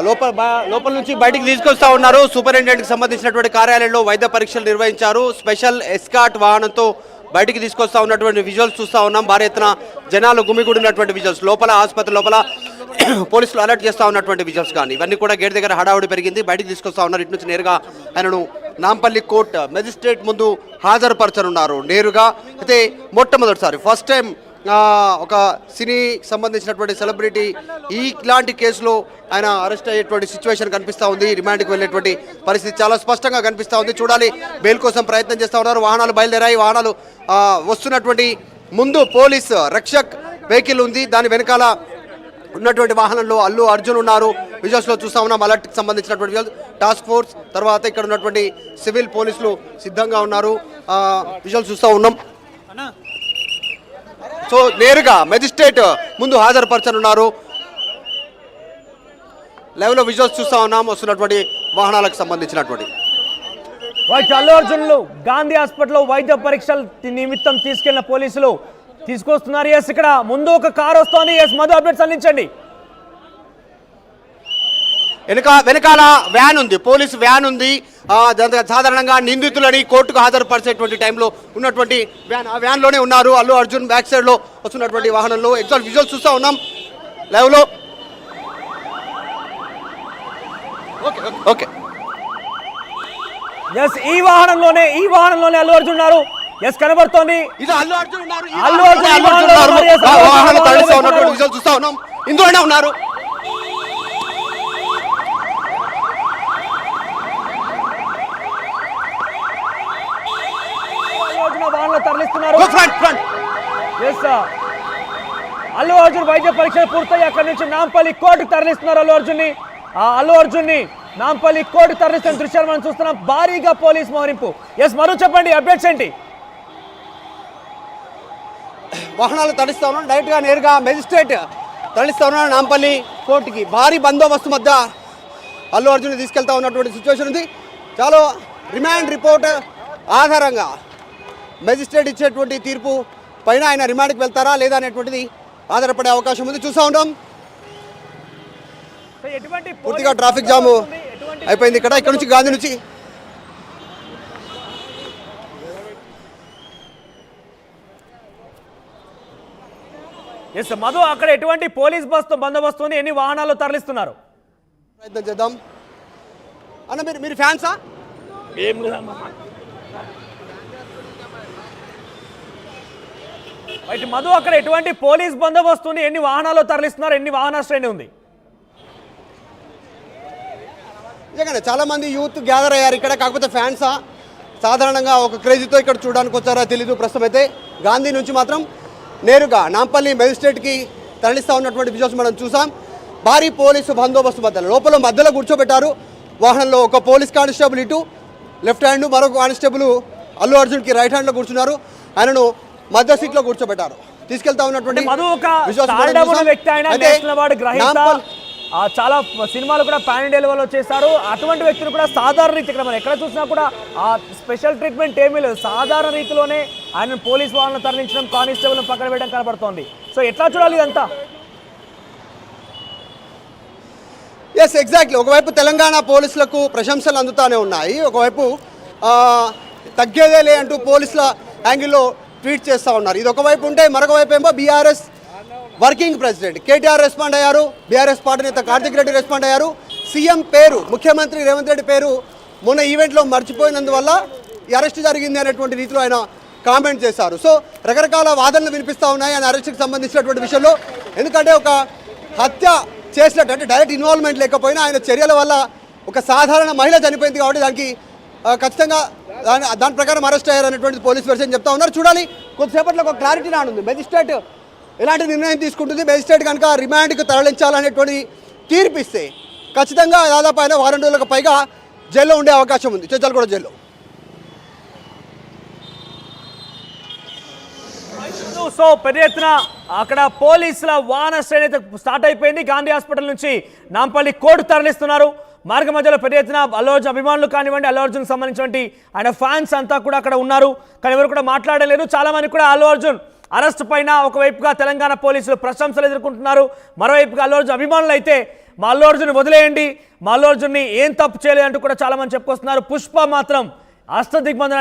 లోపల నుంచి బయటికి తీసుకొస్తా ఉన్నారు. సూపరింటెండెంట్కి సంబంధించినటువంటి కార్యాలయంలో వైద్య పరీక్షలు నిర్వహించారు. స్పెషల్ ఎస్కాట్ వాహనంతో బయటికి తీసుకొస్తా ఉన్నటువంటి విజువల్స్ చూస్తూ ఉన్నాం. భారీ ఎత్తున జనాలు గుమిగూడినటువంటి విజువల్స్, లోపల ఆసుపత్రి లోపల పోలీసులు అలర్ట్ చేస్తూ ఉన్నటువంటి విజువల్స్ కానీ ఇవన్నీ కూడా గేట్ దగ్గర హడావుడి పెరిగింది. బయటికి తీసుకొస్తా ఉన్నారు. ఇటు నుంచి నేరుగా ఆయనను నాంపల్లి కోర్ట్ మెజిస్ట్రేట్ ముందు హాజరుపరచనున్నారు నేరుగా. అయితే మొట్టమొదటిసారి ఫస్ట్ టైం ఒక సినీ సంబంధించినటువంటి సెలబ్రిటీ ఇలాంటి కేసులో ఆయన అరెస్ట్ అయ్యేటువంటి సిచ్యువేషన్ కనిపిస్తూ ఉంది. రిమాండ్కి వెళ్ళేటువంటి పరిస్థితి చాలా స్పష్టంగా కనిపిస్తూ ఉంది. చూడాలి, బెయిల్ కోసం ప్రయత్నం చేస్తూ ఉన్నారు. వాహనాలు బయలుదేరాయి. వాహనాలు వస్తున్నటువంటి ముందు పోలీస్ రక్షక్ వెహికల్ ఉంది. దాని వెనకాల ఉన్నటువంటి వాహనంలో అల్లు అర్జున్ ఉన్నారు. విజువల్స్లో చూస్తా ఉన్నాం. అలర్ట్కి సంబంధించినటువంటి టాస్క్ ఫోర్స్, తర్వాత ఇక్కడ ఉన్నటువంటి సివిల్ పోలీసులు సిద్ధంగా ఉన్నారు. విజువల్స్ చూస్తూ ఉన్నాం. సో నేరుగా మెజిస్ట్రేట్ ముందు హాజరుపరచనున్నారు. లైవ్లో విజువల్స్ చూస్తా ఉన్నాం వస్తున్నటువంటి వాహనాలకు సంబంధించినటువంటి. అల్లు అర్జున్లు గాంధీ హాస్పిటల్లో వైద్య పరీక్షల నిమిత్తం తీసుకెళ్లిన పోలీసులు తీసుకొస్తున్నారు. ఎస్, ఇక్కడ ముందు ఒక కార్ వస్తోంది. ఎస్, మధు అప్డేట్స్ అందించండి. వెనకాల వ్యాన్ ఉంది, పోలీసు వ్యాన్ ఉంది. సాధారణంగా నిందితులని కోర్టుకు హాజరుపరిచేటువంటి టైంలో ఉన్నటువంటి వ్యాన్, ఆ వ్యాన్లోనే ఉన్నారు. అల్లు అర్జున్ బ్యాక్ సైడ్లో వస్తున్నటువంటి వాహనంలో ఎగ్జాక్ట్ విజువల్స్ చూస్తూ ఉన్నాం లైవ్లో. ఓకే ఎస్, ఈ వాహనంలోనే అల్లు అర్జున్ ఉన్నారు. ఎస్, కనబడుతోంది. అల్లు అర్జున్ చూస్తా ఉన్నాం. ఇందులోనే ఉన్నారు. తరలిస్తున్నారు. అల్లు అర్జున్ వైద్య పరీక్షలు పూర్తయి అక్కడి నుంచి నాంపల్లి కోర్టుకు తరలిస్తున్నారు. అల్లు అర్జున్ ని నాంపల్లి కోర్టు తరలిస్తున్న దృశ్యాలు మనం చూస్తున్నాం. భారీగా పోలీస్ మోహరింపు. ఎస్, మరో చెప్పండి, అప్డేట్స్ ఏంటి? వాహనాలు తరలిస్తా ఉన్నాం. డైరెక్ట్గా నేరుగా మెజిస్ట్రేట్ తరలిస్తా ఉన్నాడు నాంపల్లి కోర్టుకి. భారీ బందోబస్తు మధ్య అల్లు అర్జున్ తీసుకెళ్తా ఉన్నటువంటి సిచ్యువేషన్ ఉంది. చాలా రిమాండ్ రిపోర్ట్ ఆధారంగా మెజిస్ట్రేట్ ఇచ్చేటువంటి తీర్పు పైన ఆయన రిమాండ్కి వెళ్తారా లేదా అనేటువంటిది ఆధారపడే అవకాశం ఉంది. చూస్తూ ఉంటాం. పూర్తిగా ట్రాఫిక్ జామ్ అయిపోయింది ఇక్కడ నుంచి గాంధీ నుంచి. ఎస్ మధు, అక్కడ ఎటువంటి పోలీస్ బందోబస్తు ఎన్ని వాహనాలు తరలిస్తున్నారు? ప్రయత్నం చేద్దాం అన్న. మీరు ఫ్యాన్సా? అయితే మధు, అక్కడ ఎటువంటి పోలీస్ బందోబస్తుని ఎన్ని వాహనాలు తరలిస్తున్నారు? ఎన్ని వాహన శ్రేణి ఉంది? నిజంగానే చాలా మంది యూత్ గ్యాదర్ అయ్యారు ఇక్కడ. కాకపోతే ఫ్యాన్సా సాధారణంగా ఒక క్రేజీతో ఇక్కడ చూడడానికి వచ్చారో తెలీదు. ప్రస్తుతం అయితే గాంధీ నుంచి మాత్రం నేరుగా నాంపల్లి మెజిస్ట్రేట్కి తరలిస్తూ ఉన్నటువంటి విజువల్స్ మనం చూసాం. భారీ పోలీసు బందోబస్తు మధ్యలో కూర్చోబెట్టారు. వాహనంలో ఒక పోలీస్ కానిస్టేబుల్ ఇటు లెఫ్ట్ హ్యాండ్, మరొక కానిస్టేబుల్ అల్లు అర్జున్కి రైట్ హ్యాండ్లో కూర్చున్నారు. ఆయనను మధ్య సీట్లో కూర్చోబెట్టారు. తీసుకెళ్తా ఉన్నటువంటి చాలా సినిమాలు కూడా పాన్ ఇండియా లెవెల్లో చేశారు. అటువంటి వ్యక్తులు కూడా సాధారణ రీతి ఇక్కడ మనం ఎక్కడ చూసినా కూడా ఆ స్పెషల్ ట్రీట్మెంట్ ఏమీ లేదు. సాధారణ రీతిలోనే ఆయన పోలీస్ వాళ్ళను తరలించడం, కానిస్టేబుల్ని పక్కన వేయడం కనబడుతోంది. సో ఎట్లా చూడాలి ఇదంతా? Yes, exactly. ఒకవైపు తెలంగాణ పోలీసులకు ప్రశంసలు అందుతానే ఉన్నాయి. ఒకవైపు తగ్గేదేలే అంటూ పోలీసుల యాంగిల్లో ట్వీట్ చేస్తూ ఉన్నారు. ఇది ఒకవైపు ఉంటే మరొక వైపు ఏమో BRS working president KTR respond అయ్యారు. బీఆర్ఎస్ పార్టీ నేత కార్తిక్ రెడ్డి రెస్పాండ్ అయ్యారు. సీఎం పేరు, ముఖ్యమంత్రి రేవంత్ రెడ్డి పేరు మొన్న ఈవెంట్లో మర్చిపోయినందువల్ల అరెస్ట్ జరిగింది అనేటువంటి రీతిలో ఆయన కామెంట్ చేశారు. సో రకరకాల వాదనలు వినిపిస్తూ ఉన్నాయి ఆయన అరెస్ట్కి సంబంధించినటువంటి విషయంలో. ఎందుకంటే ఒక హత్య చేసినట్టు, అంటే డైరెక్ట్ ఇన్వాల్వ్మెంట్ లేకపోయినా ఆయన చర్యల వల్ల ఒక సాధారణ మహిళ చనిపోయింది కాబట్టి దానికి ఖచ్చితంగా దాని ప్రకారం అరెస్ట్ అయ్యారు అనేటువంటి పోలీస్ వెర్షన్ చెప్తా ఉన్నారు. చూడాలి, కొద్దిసేపట్లో ఒక క్లారిటీ రానుంది. మెజిస్ట్రేట్ ఎలాంటి నిర్ణయం తీసుకుంటుంది, మెజిస్ట్రేట్ కనుక రిమాండ్కి తరలించాలనేటువంటి తీర్పు ఇస్తే ఖచ్చితంగా దాదాపు ఆయన 2 రోజులకు పైగా జైల్లో ఉండే అవకాశం ఉంది, చెంచల్గూడ జైల్లో. సో పెద్ద ఎత్తున అక్కడ పోలీసుల వాహన శ్రేణి అయితే స్టార్ట్ అయిపోయింది. గాంధీ హాస్పిటల్ నుంచి నాంపల్లి కోర్టు తరలిస్తున్నారు. మార్గ మధ్యలో పెద్ద ఎత్తున అల్లు అర్జున్ అభిమానులు కానివ్వండి, అల్లు అర్జున్ సంబంధించినటువంటి ఆయన ఫ్యాన్స్ అంతా కూడా అక్కడ ఉన్నారు. కానీ ఎవరు కూడా మాట్లాడలేరు. చాలా మంది కూడా అల్లు అర్జున్ అరెస్ట్ పైన ఒకవైపుగా తెలంగాణ పోలీసులు ప్రశంసలు ఎదుర్కొంటున్నారు, మరోవైపుగా అల్లు అర్జున్ అభిమానులు అయితే మా అల్లు అర్జున్ వదిలేయండి, మా అల్లు అర్జున్ని ఏం తప్పు చేయలేదు అంటూ కూడా చాలా మంది చెప్పుకొస్తున్నారు. పుష్ప మాత్రం అష్టదిగ్బంధన